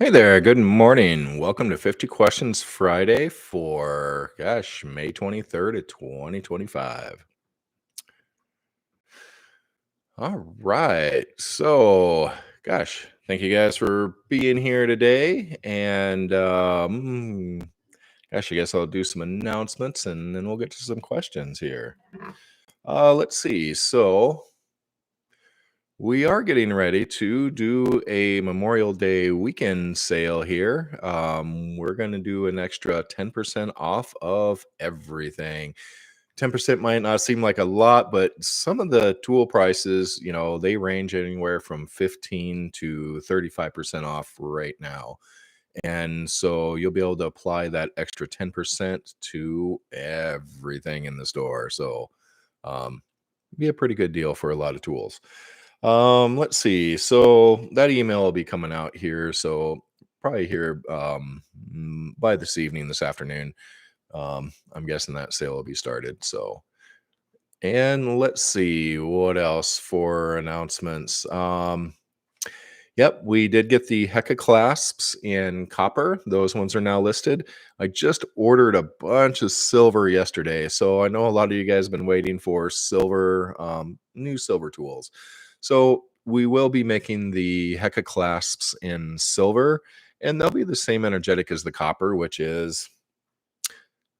Hey there, good morning. Welcome to 50 Questions Friday for, May 23rd of 2025. All right. Thank you guys for being here today. I guess I'll do some announcements and then we'll get to some questions here. Let's see. We are getting ready to do a Memorial Day weekend sale here. We're going to do an extra 10% off of everything. 10% might not seem like a lot, but some of the tool prices, they range anywhere from 15 to 35% off right now. And so you'll be able to apply that extra 10% to everything in the store. Um, be a pretty good deal for a lot of tools. Let's see. So that email will be coming out here. So probably here by this evening, this afternoon. I'm guessing that sale will be started. And let's see what else for announcements. Yep, we did get the Heka clasps in copper. Those ones are now listed. I just ordered a bunch of silver yesterday, so I know a lot of you guys have been waiting for silver, new silver tools. So we will be making the Heka clasps in silver, and they'll be the same energetic as the copper, which is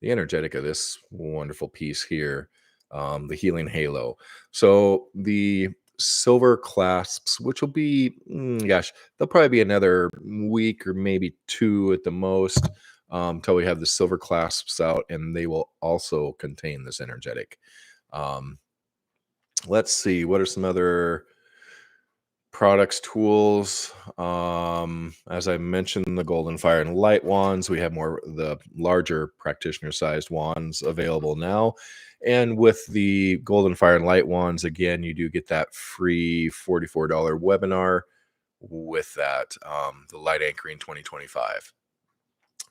the energetic of this wonderful piece here, the healing halo. So the silver clasps, which will be, they'll probably be another week or maybe two at the most until we have the silver clasps out, and they will also contain this energetic. Um, let's see, what are some other products, tools? As I mentioned, the golden fire and light wands, we have the larger practitioner sized wands available now. And with the golden fire and light wands, again, you do get that free $44 webinar with that, the light anchoring 2025.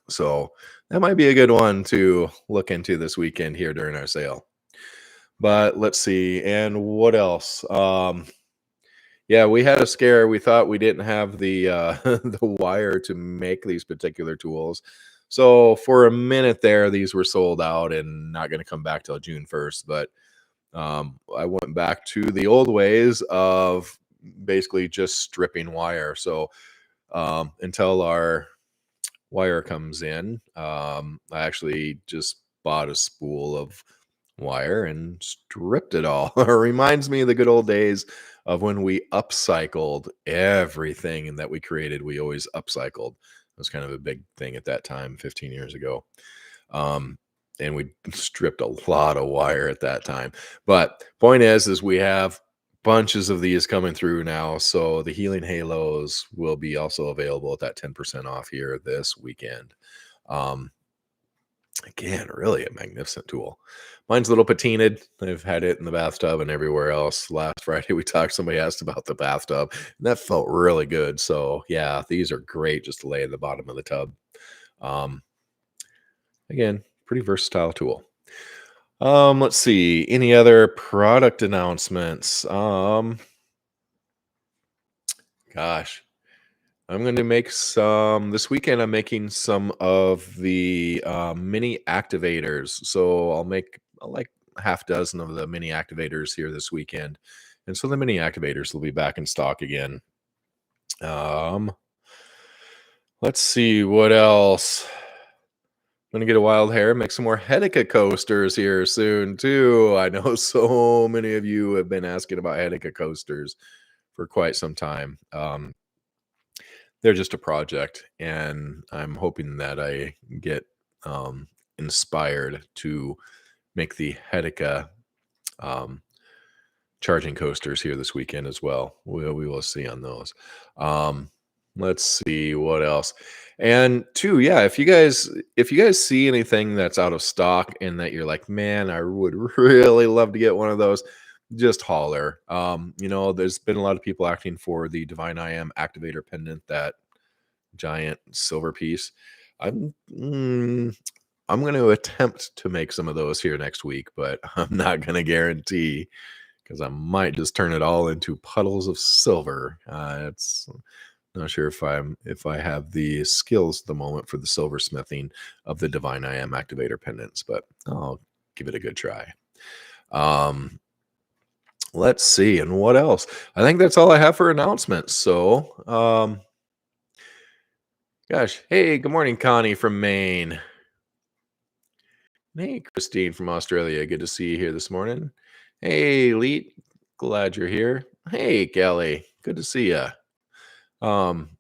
So that might be a good one to look into this weekend here during our sale. But let's see, and what else? Yeah, we had a scare. We thought we didn't have the the wire to make these particular tools. So for a minute there, these were sold out and not going to come back till June 1st. But I went back to the old ways of basically just stripping wire. So until our wire comes in, I actually just bought a spool of wire and stripped it all. It reminds me of the good old days of when we upcycled everything that we created. We always upcycled. It was kind of a big thing at that time, 15 years ago. And we stripped a lot of wire at that time. But point is we have bunches of these coming through now. So the healing halos will be also available at that 10% off here this weekend. Again, really a magnificent tool. Mine's a little patinaed. I've had it in the bathtub and everywhere else. Last Friday somebody asked about the bathtub, and that felt really good. So yeah, these are great just to lay at the bottom of the tub. Again, pretty versatile tool. Let's see. Any other product announcements? Gosh. I'm going to make some this weekend. I'm making some of the mini activators. So I'll like half dozen of the mini activators here this weekend. And so the mini activators will be back in stock again. Let's see what else. I'm going to get a wild hair, make some more Hedeka coasters here soon too. I know so many of you have been asking about Hedeka coasters for quite some time. They're just a project, and I'm hoping that I get inspired to make the Hedeka charging coasters here this weekend as well. We will see on those. Let's see what else. And two, yeah, if you guys see anything that's out of stock and that you're like, man, I would really love to get one of those, just holler. There's been a lot of people asking for the Divine I Am activator pendant, that giant silver piece. I'm going to attempt to make some of those here next week, but I'm not going to guarantee, because I might just turn it all into puddles of silver. It's Not sure if I have the skills at the moment for the silversmithing of the divine I am activator pendants, but I'll give it a good try. Um, let's see, and what else? I think that's all I have for announcements. So, gosh, hey, good morning, Connie from Maine. Hey, Christine from Australia. Good to see you here this morning. Hey, Leet, glad you're here. Hey, Kelly, good to see you. Um,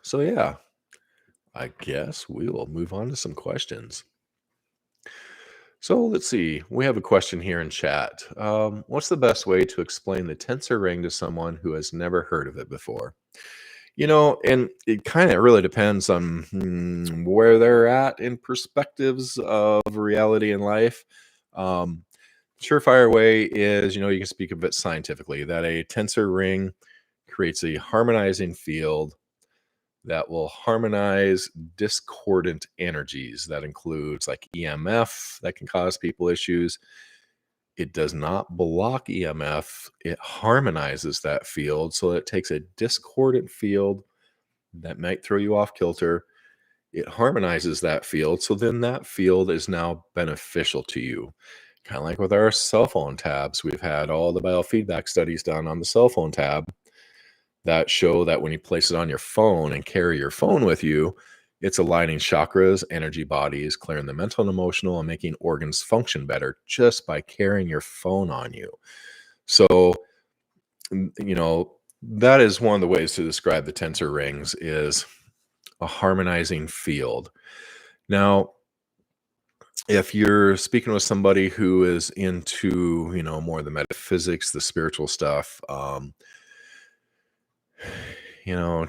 so yeah, I guess we will move on to some questions. So let's see. We have a question here in chat. What's the best way to explain the tensor ring to someone who has never heard of it before? And it kind of really depends on where they're at in perspectives of reality and life. Um, Surefire way is, you can speak of it scientifically that a tensor ring creates a harmonizing field that will harmonize discordant energies. That includes like EMF that can cause people issues. It does not block EMF, it harmonizes that field. So it takes a discordant field that might throw you off kilter. It harmonizes that field. So then that field is now beneficial to you. Kind of like with our cell phone tabs. We've had all the biofeedback studies done on the cell phone tab that show that when you place it on your phone and carry your phone with you, it's aligning chakras, energy bodies, clearing the mental and emotional, and making organs function better just by carrying your phone on you. So, that is one of the ways to describe the tensor rings is a harmonizing field. Now, if you're speaking with somebody who is into, more of the metaphysics, the spiritual stuff,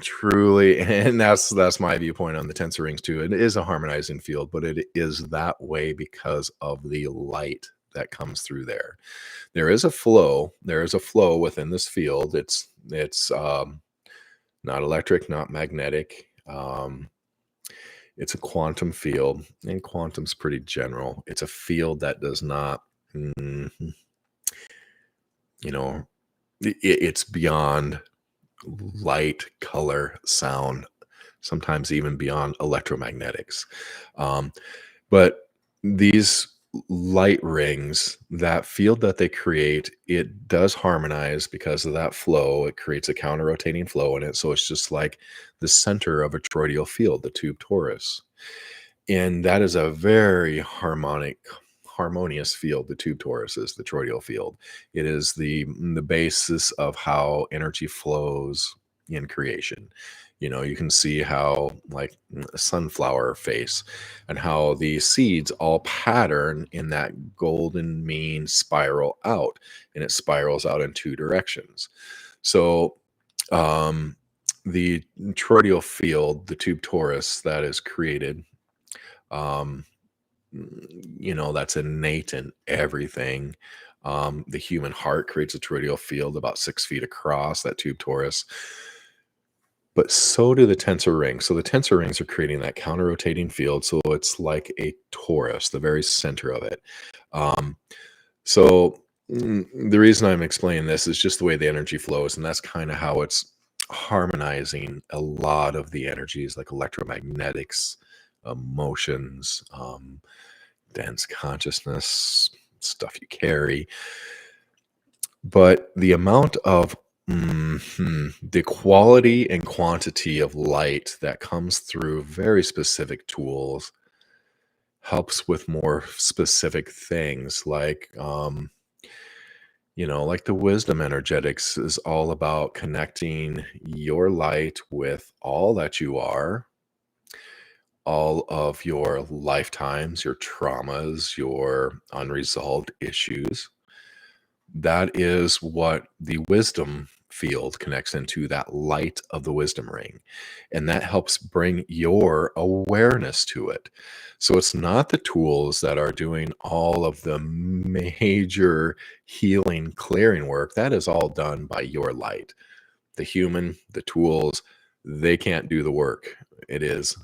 truly, and that's my viewpoint on the tensor rings too. It is a harmonizing field, but it is that way because of the light that comes through there. There is a flow. There is a flow within this field. It's not electric, not magnetic. It's a quantum field, and quantum's pretty general. It's a field that does not, mm, it's beyond light, color, sound, sometimes even beyond electromagnetics. But these light rings, that field that they create, it does harmonize because of that flow. It creates a counter-rotating flow in it. So it's just like the center of a toroidal field, the tube torus. And that is a very harmonious field. The tube torus is the toroidal field. It is the basis of how energy flows in creation. You can see how like a sunflower face and how the seeds all pattern in that golden mean spiral out, and it spirals out in two directions. So the toroidal field, the tube torus that is created, um, that's innate in everything. The human heart creates a toroidal field about 6 feet across, that tube torus. But so do the tensor rings. So the tensor rings are creating that counter-rotating field. So it's like a torus, the very center of it. Um, so the reason I'm explaining this is just the way the energy flows, and that's kind of how it's harmonizing a lot of the energies, like electromagnetics, emotions, dense consciousness, stuff you carry. But the amount of the quality and quantity of light that comes through very specific tools helps with more specific things like the wisdom energetics is all about connecting your light with all that you are, all of your lifetimes, your traumas, your unresolved issues. That is what the wisdom field connects into, that light of the wisdom ring. And that helps bring your awareness to it. So it's not the tools that are doing all of the major healing, clearing work. That is all done by your light. The human, the tools, they can't do the work. It is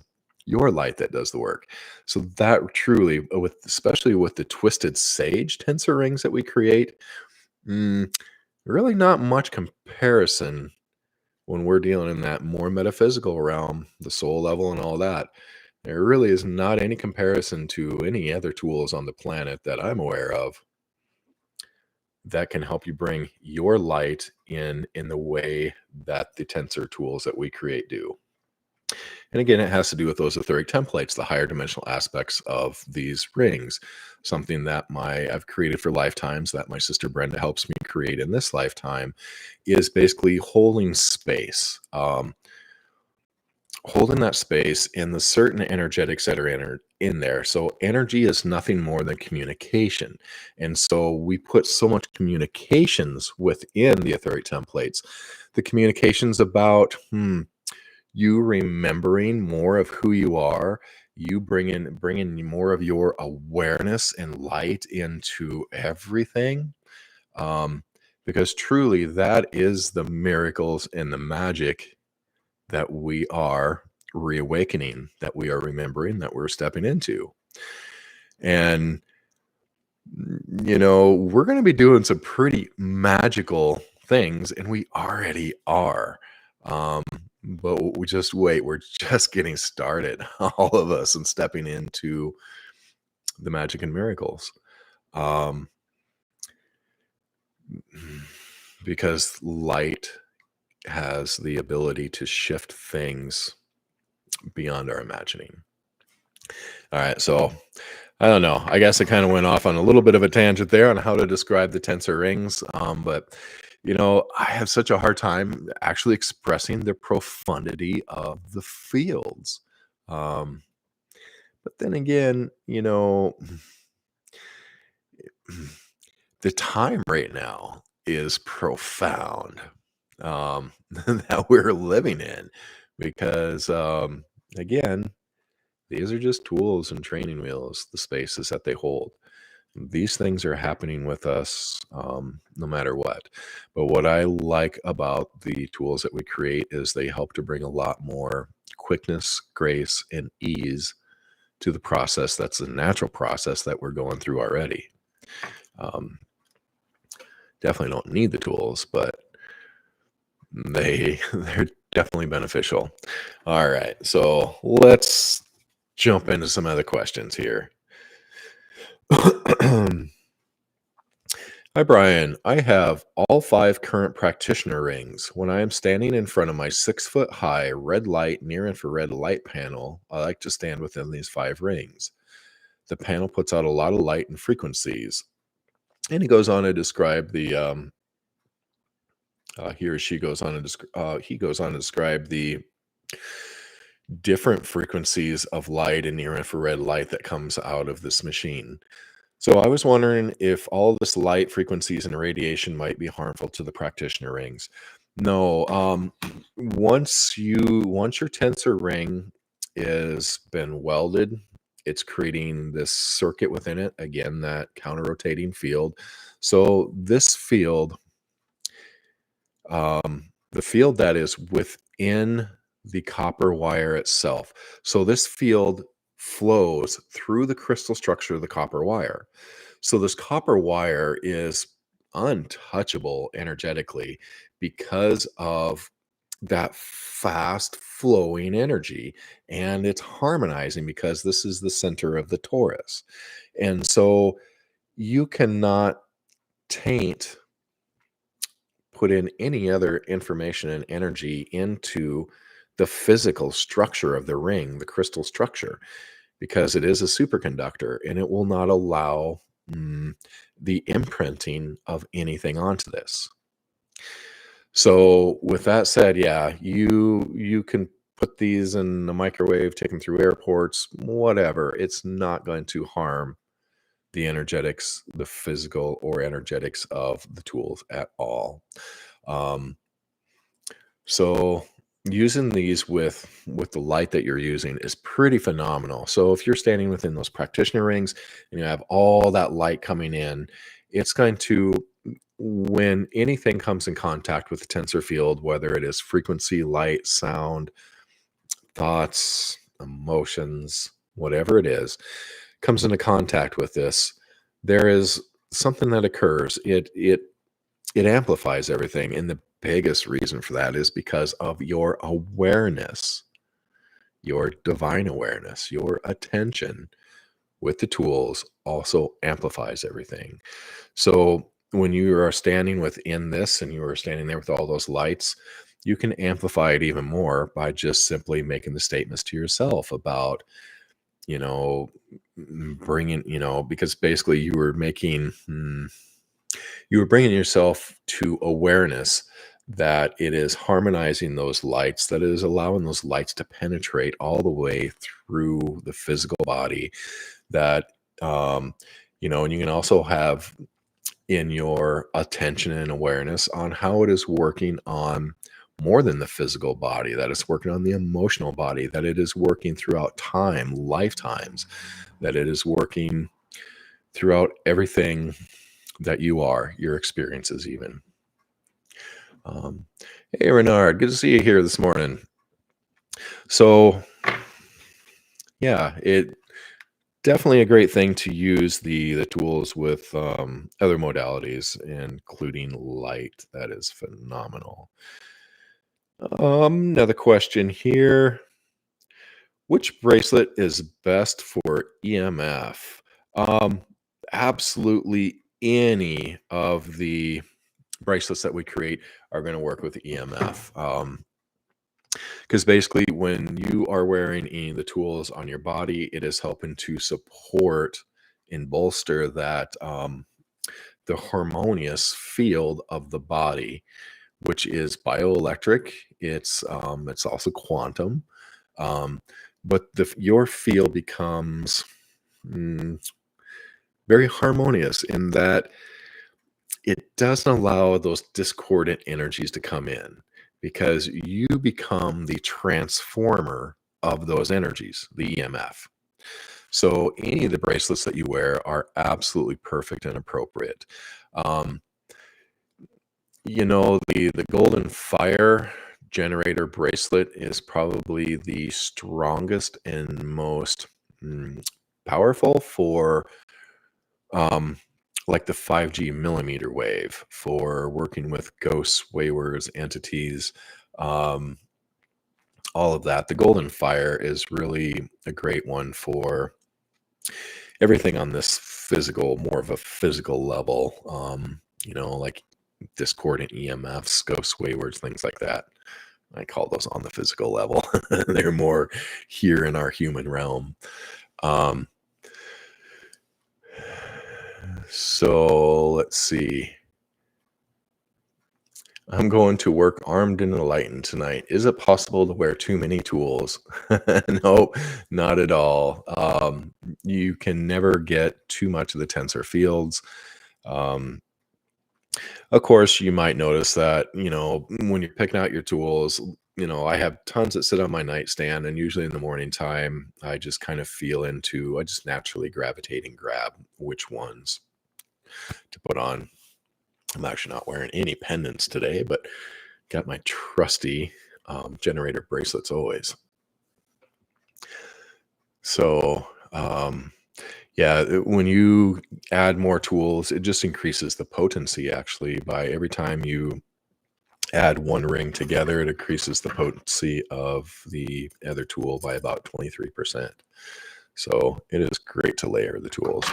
your light that does the work. So that truly, especially with the Twistedsage Tensor rings that we create, really not much comparison when we're dealing in that more metaphysical realm, the soul level and all that, there really is not any comparison to any other tools on the planet that I'm aware of that can help you bring your light in the way that the tensor tools that we create do. And again, it has to do with those etheric templates, the higher dimensional aspects of these rings. Something that I've created for lifetimes that my sister Brenda helps me create in this lifetime is basically holding space. Holding that space in the certain energetics that are in there. So energy is nothing more than communication. And so we put so much communications within the etheric templates. The communications about you remembering more of who you are, you bringing more of your awareness and light into everything. Because truly that is the miracles and the magic that we are reawakening, that we are remembering, that we're stepping into. And, we're going to be doing some pretty magical things, and we already are. But we just wait. We're just getting started, all of us, and stepping into the magic and miracles. Because light has the ability to shift things beyond our imagining. All right, so I don't know. I guess I kind of went off on a little bit of a tangent there on how to describe the tensor rings. But I have such a hard time actually expressing the profundity of the fields. But then again, the time right now is profound that we're living in because, again, these are just tools and training wheels, the spaces that they hold. These things are happening with us no matter what. But what I like about the tools that we create is they help to bring a lot more quickness, grace, and ease to the process. That's a natural process that we're going through already. Definitely don't need the tools, but they're definitely beneficial. All right, so let's jump into some other questions here. Hi, Brian. I have all 5 current practitioner rings. When I am standing in front of my 6-foot-high red light near infrared light panel, I like to stand within these 5 rings. The panel puts out a lot of light and frequencies. And he goes on to describe the he or she goes on to he goes on to describe the different frequencies of light and near infrared light that comes out of this machine. So I was wondering if all this light frequencies and radiation might be harmful to the practitioner rings. No, once your tensor ring is been welded, it's creating this circuit within it, again, that counter-rotating field. So this field, the field that is within the copper wire itself. So this field flows through the crystal structure of the copper wire. So this copper wire is untouchable energetically because of that fast flowing energy, and it's harmonizing because this is the center of the torus. And so you cannot taint, put in any other information and energy into the physical structure of the ring, the crystal structure, because it is a superconductor and it will not allow the imprinting of anything onto this. So with that said, yeah, you can put these in the microwave, take them through airports, whatever. It's not going to harm the energetics, the physical or energetics of the tools at all. So using these with the light that you're using is pretty phenomenal. So if you're standing within those practitioner rings and you have all that light coming in, it's going to, when anything comes in contact with the tensor field, whether it is frequency, light, sound, thoughts, emotions, whatever it is, comes into contact with this, there is something that occurs. It amplifies everything. And the biggest reason for that is because of your awareness, your divine awareness, your attention with the tools also amplifies everything. So when you are standing within this and you are standing there with all those lights, you can amplify it even more by just simply making the statements to yourself about, you know, bringing, because basically you were bringing yourself to awareness that it is harmonizing those lights, that it is allowing those lights to penetrate all the way through the physical body. That, um, and you can also have in your attention and awareness on how it is working on more than the physical body, that it's working on the emotional body, that it is working throughout time, lifetimes, that it is working throughout everything that you are, your experiences even. Hey, Renard, good to see you here this morning. So, yeah, it definitely a great thing to use the tools with other modalities, including light. That is phenomenal. Another question here. Which bracelet is best for EMF? Um, Absolutely any of the bracelets that we create are going to work with EMF. Because basically, when you are wearing any of the tools on your body, it is helping to support and bolster that the harmonious field of the body, which is bioelectric. It's also quantum, um, but your field becomes mm, very harmonious in that it doesn't allow those discordant energies to come in because you become the transformer of those energies, the EMF. So any of the bracelets that you wear are absolutely perfect and appropriate. Um, the golden fire generator bracelet is probably the strongest and most powerful for um, like the 5G millimeter wave for working with ghosts, waywards, entities, um, all of that. The golden fire is really a great one for everything on this more of a physical level, like discordant EMFs, ghosts, waywards, things like that. I call those on the physical level. They're more here in our human realm. Um, so let's see. I'm going to work armed and enlightened tonight. Is it possible to wear too many tools? No, not at all. You can never get too much of the tensor fields. Um, of course, you might notice that, when you're picking out your tools, I have tons that sit on my nightstand, and usually in the morning time, I just kind of I just naturally gravitate and grab which ones to put on. I'm actually not wearing any pendants today, but got my trusty generator bracelets always. So, yeah, when you add more tools, it just increases the potency actually. By every time you add one ring together, it increases the potency of the other tool by about 23%. So it is great to layer the tools.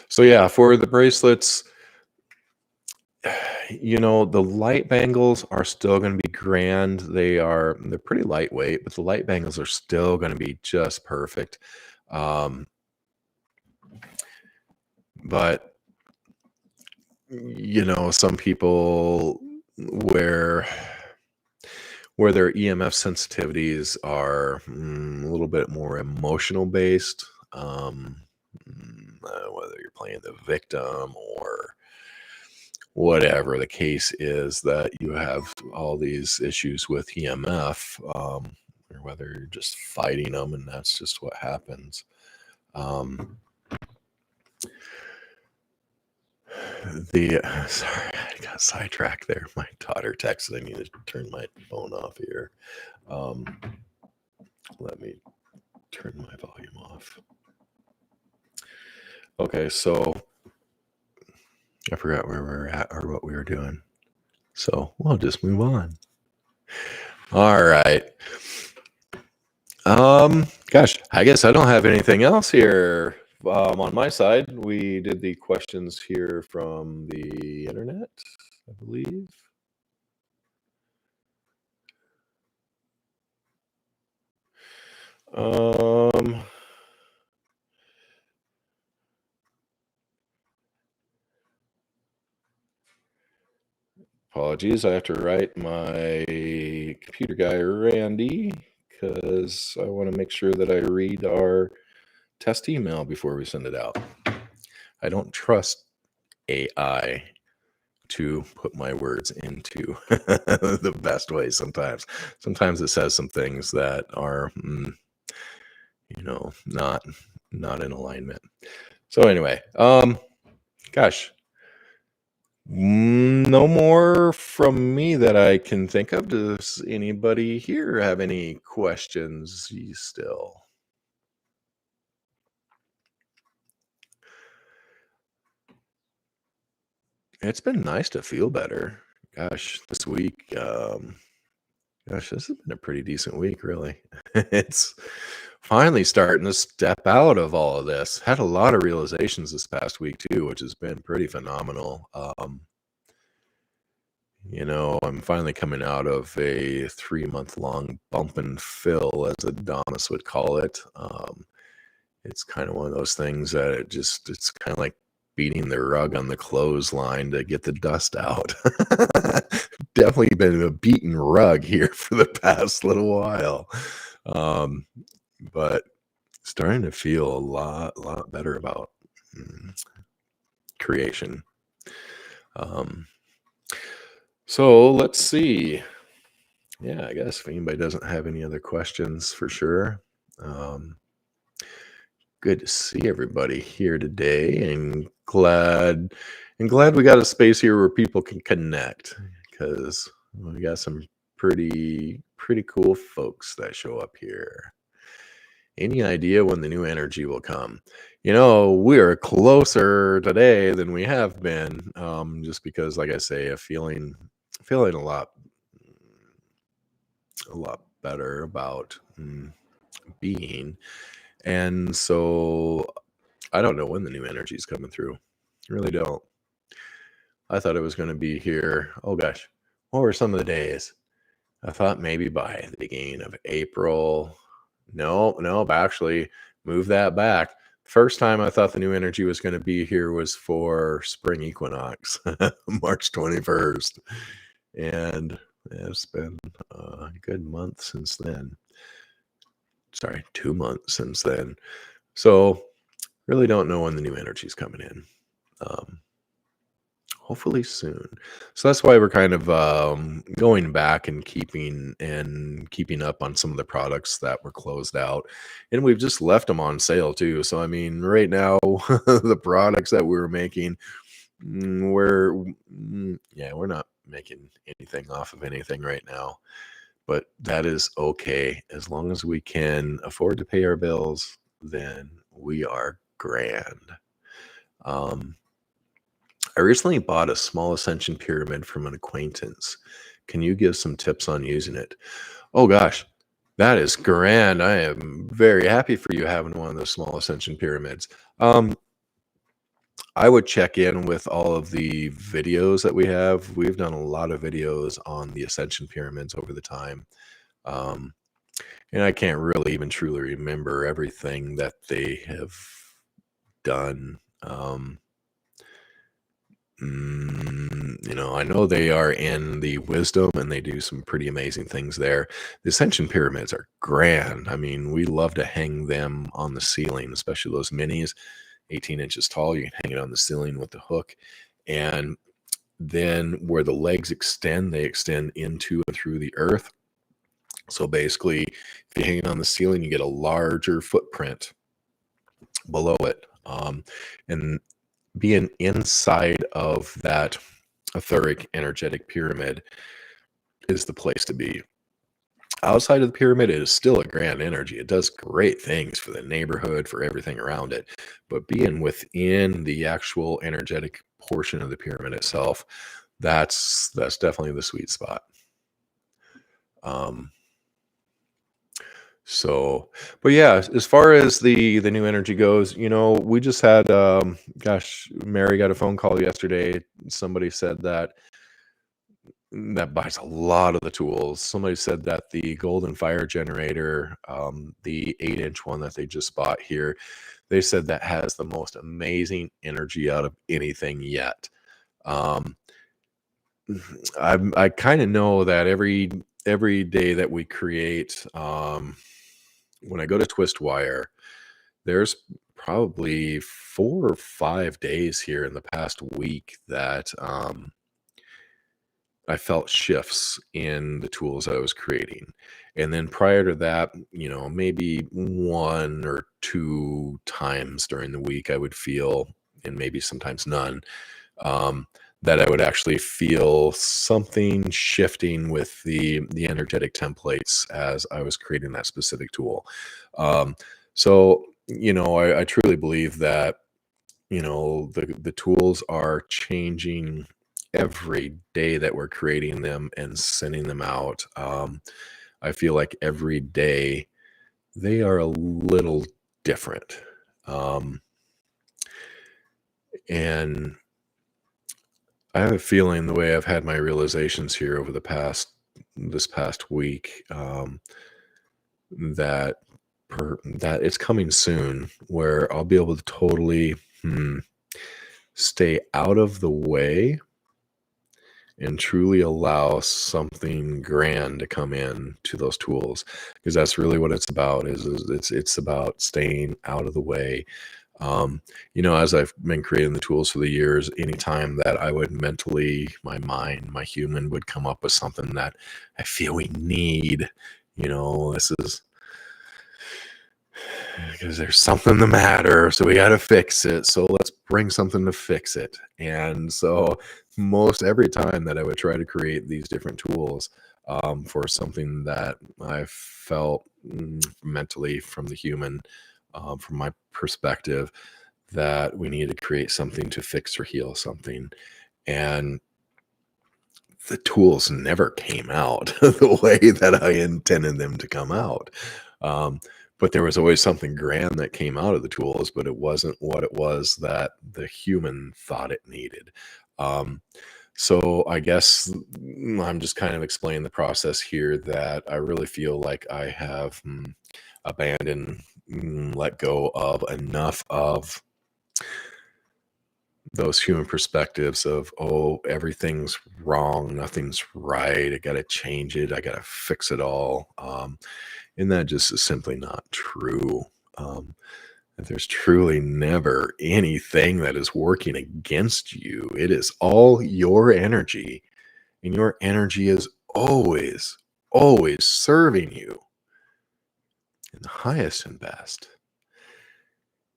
So yeah, for the bracelets, the light bangles are still going to be grand. They're pretty lightweight, but the light bangles are still going to be just perfect. But some people where their EMF sensitivities are a little bit more emotional based, whether you're playing the victim or whatever the case is, that you have all these issues with EMF, or whether you're just fighting them and that's just what happens. Sorry, I got sidetracked there. My daughter texted. I need to turn my phone off here. Let me turn my volume off. Okay, so I forgot where we were at or what we were doing. So we'll just move on. All right. Gosh, I guess I don't have anything else here. On my side, we did the questions here from the internet, I believe. Apologies, I have to write my computer guy, Randy, because I want to make sure that I read our test email before we send it out. I don't trust AI to put my words into the best way sometimes. Sometimes it says some things that are, not in alignment. So anyway, gosh, no more from me that I can think of. Does anybody here have any questions still? It's been nice to feel better. Gosh, this week, this has been a pretty decent week, really. It's finally starting to step out of all of this. Had a lot of realizations this past week too, which has been pretty phenomenal. I'm finally coming out of a 3-month-long bump and fill, as Adonis would call it. It's kind of one of those things that it's kind of like beating the rug on the clothesline to get the dust out. Definitely been a beaten rug here for the past little while. But starting to feel a lot better about creation. So let's see. Yeah, I guess if anybody doesn't have any other questions, for sure. Good to see everybody here today, and glad we got a space here where people can connect, because we got some pretty cool folks that show up here. Any idea when the new energy will come? We are closer today than we have been, just because, like I say, feeling a lot better about being. And so I don't know when the new energy is coming through. I really don't. I thought it was going to be here. Oh gosh, what were some of the days? I thought maybe by the beginning of April. No, actually move that back. First time I thought the new energy was going to be here was for spring equinox, March 21st. And it's been a good month since then. Sorry, 2 months since then. So really don't know when the new energy is coming in. Hopefully soon. So that's why we're kind of going back and keeping up on some of the products that were closed out, and we've just left them on sale too. So I mean, right now, the products that we were making, we're not making anything off of anything right now, but that is okay as long as we can afford to pay our bills. Then we are grand. I recently bought a small ascension pyramid from an acquaintance. Can you give some tips on using it? Oh gosh, that is grand. I am very happy for you having one of those small ascension pyramids. I would check in with all of the videos that we have. We've done a lot of videos on the ascension pyramids over the time. And I can't really even truly remember everything that they have done. I know they are in the wisdom and they do some pretty amazing things there. The ascension pyramids are grand. I mean, we love to hang them on the ceiling, especially those minis, 18 inches tall. You can hang it on the ceiling with the hook. And then where the legs extend, they extend into and through the earth. So basically, if you hang it on the ceiling, you get a larger footprint below it. And being inside of that etheric energetic pyramid is the place to be. Outside of the pyramid, it is still a grand energy. It does great things for the neighborhood, for everything around it. But being within the actual energetic portion of the pyramid itself, that's definitely the sweet spot. Um, so, but yeah, as far as the new energy goes, we just had gosh, Mary got a phone call yesterday. Somebody said that buys a lot of the tools. Somebody said that the golden fire generator, the 8-inch one that they just bought here, they said that has the most amazing energy out of anything yet. Um, I kind of know that every day that we create, when I go to twist wire, there's probably 4 or 5 days here in the past week that I felt shifts in the tools that I was creating. And then prior to that, maybe 1 or 2 times during the week, I would feel, and maybe sometimes none, um, that I would actually feel something shifting with the energetic templates as I was creating that specific tool. Um, so, I truly believe that the tools are changing every day that we're creating them and sending them out. I feel like every day they are a little different. um, and I have a feeling, the way I've had my realizations here over this past week, that that it's coming soon where I'll be able to totally stay out of the way and truly allow something grand to come in to those tools, because that's really what it's about. Is it's about staying out of the way. As I've been creating the tools for the years, anytime that I would mentally, my mind, my human would come up with something that I feel we need, this is because there's something the matter, so we got to fix it. So let's bring something to fix it. And so most every time that I would try to create these different tools, for something that I felt, mentally from the human, from my perspective, that we need to create something to fix or heal something. And the tools never came out the way that I intended them to come out. Um, but there was always something grand that came out of the tools, but it wasn't what it was that the human thought it needed. Um, so I guess, I'm just kind of explaining the process here, that I really feel like I have, abandoned, let go of enough of those human perspectives of, oh, everything's wrong, nothing's right, I gotta change it, I gotta fix it all. And that just is simply not true. um, that there's truly never anything that is working against you. It is all your energy, and your energy is always serving you in the highest and best.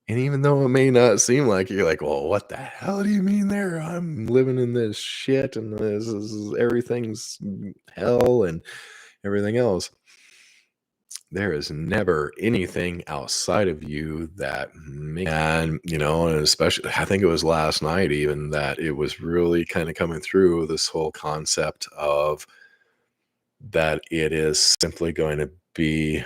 And even though it may not seem like it, you're like, well, what the hell do you mean there? I'm living in this shit, and this is everything's hell and everything else. There is never anything outside of you that and and especially, I think it was last night even, that it was really kind of coming through, this whole concept of that it is simply going to be,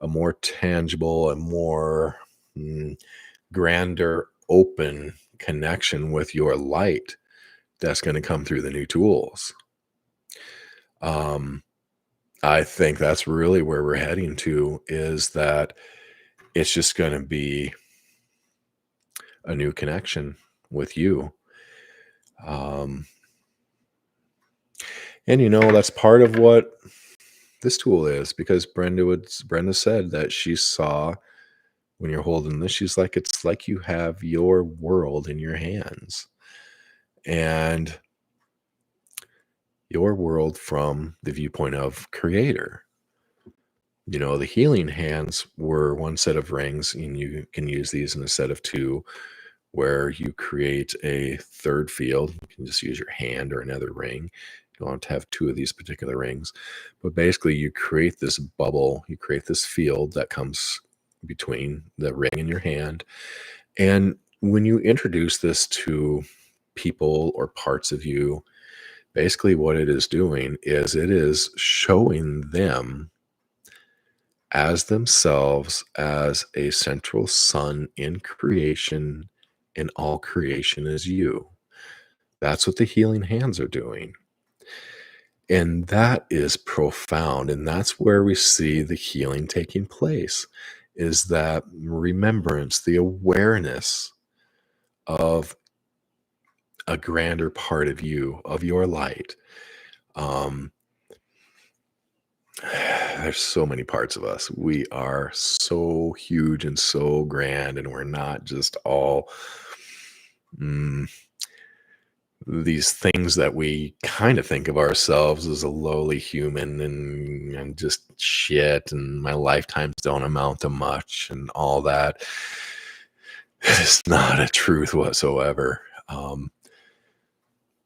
a more tangible, a more, grander, open connection with your light that's going to come through the new tools. Um, I think that's really where we're heading to, is that it's just going to be a new connection with you. Um, and that's part of what this tool is, because Brenda said that she saw, when you're holding this, she's like, it's like you have your world in your hands, and your world from the viewpoint of creator. The healing hands were one set of rings, and you can use these in a set of 2, where you create a third field. You can just use your hand or another ring, You don't have to have two of these particular rings. But basically, you create this bubble, you create this field that comes between the ring and your hand. And when you introduce this to people or parts of you, basically what it is doing is it is showing them as themselves as a central sun in creation, and all creation is you. That's what the healing hands are doing. And that is profound. And that's where we see the healing taking place, is that remembrance, the awareness of a grander part of you, of your light. Um, there's so many parts of us. We are so huge and so grand, and we're not just all these things that we kind of think of ourselves as a lowly human and just shit, and my lifetimes don't amount to much and all that. It's not a truth whatsoever.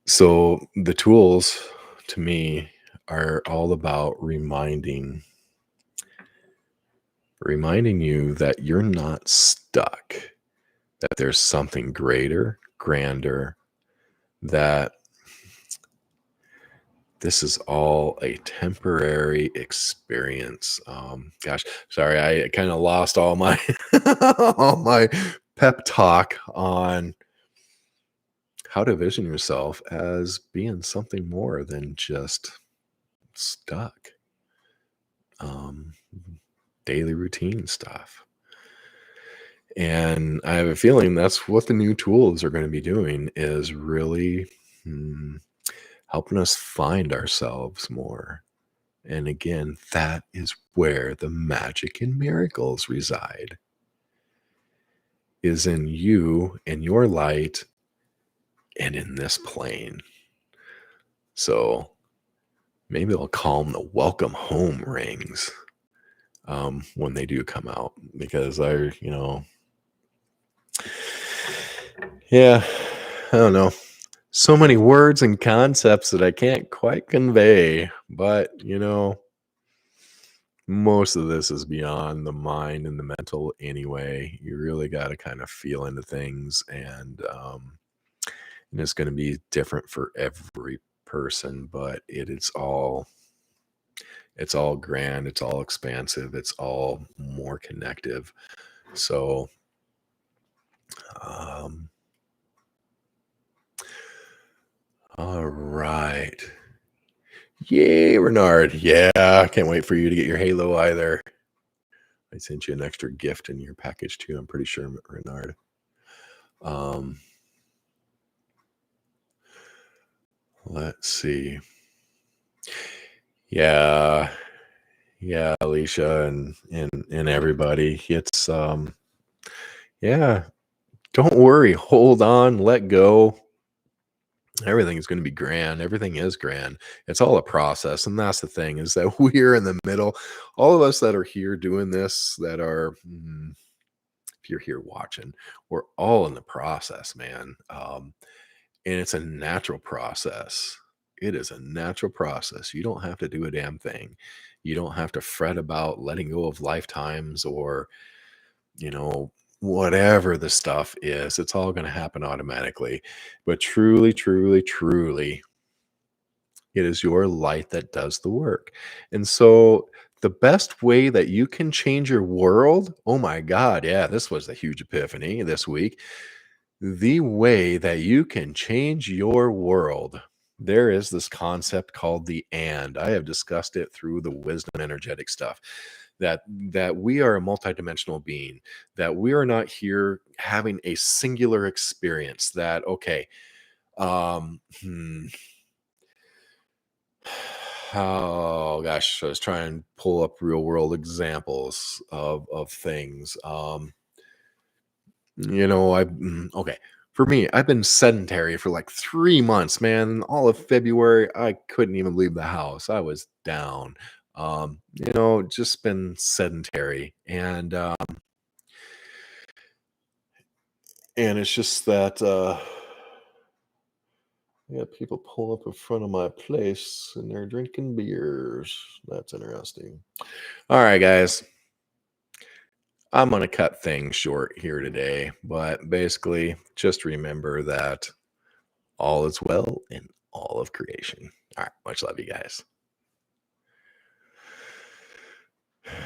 So the tools to me are all about reminding you that you're not stuck, that there's something greater, grander, that this is all a temporary experience. Gosh, sorry, I kind of lost all my all my pep talk on how to vision yourself as being something more than just stuck. Daily routine stuff. And I have a feeling that's what the new tools are going to be doing, is really helping us find ourselves more. And again, that is where the magic and miracles reside, is in you and your light and in this plane. So maybe I'll call them the welcome home rings when they do come out, because yeah, I don't know. So many words and concepts that I can't quite convey, but most of this is beyond the mind and the mental anyway. You really got to kind of feel into things, and it's going to be different for every person, but it's all grand, it's all expansive, it's all more connective. So all right. Yay, Renard. Yeah, I can't wait for you to get your halo either. I sent you an extra gift in your package too, I'm pretty sure, Renard. Let's see. Yeah, Alicia and everybody. It's yeah, don't worry, hold on, let go. Everything is going to be grand. Everything is grand. It's all a process. And that's the thing, is that we're in the middle. All of us that are here doing this, that are, if you're here watching, we're all in the process, man. And it's a natural process. It is a natural process. You don't have to do a damn thing. You don't have to fret about letting go of lifetimes or, whatever the stuff is. It's all going to happen automatically. But truly, truly, truly, it is your light that does the work. And so the best way that you can change your world, oh my God, yeah, this was a huge epiphany this week. The way that you can change your world, there is this concept called the and. I have discussed it through the wisdom energetic stuff, that we are a multidimensional being, that we are not here having a singular experience, that okay, oh gosh, I was trying to pull up real world examples of things. Okay. For me, I've been sedentary for like 3 months, man. All of February, I couldn't even leave the house. I was down. Just been sedentary. And it's just that I got people pull up in front of my place and they're drinking beers. That's interesting. All right, guys. I'm going to cut things short here today, but basically just remember that all is well in all of creation. All right. Much love, you guys.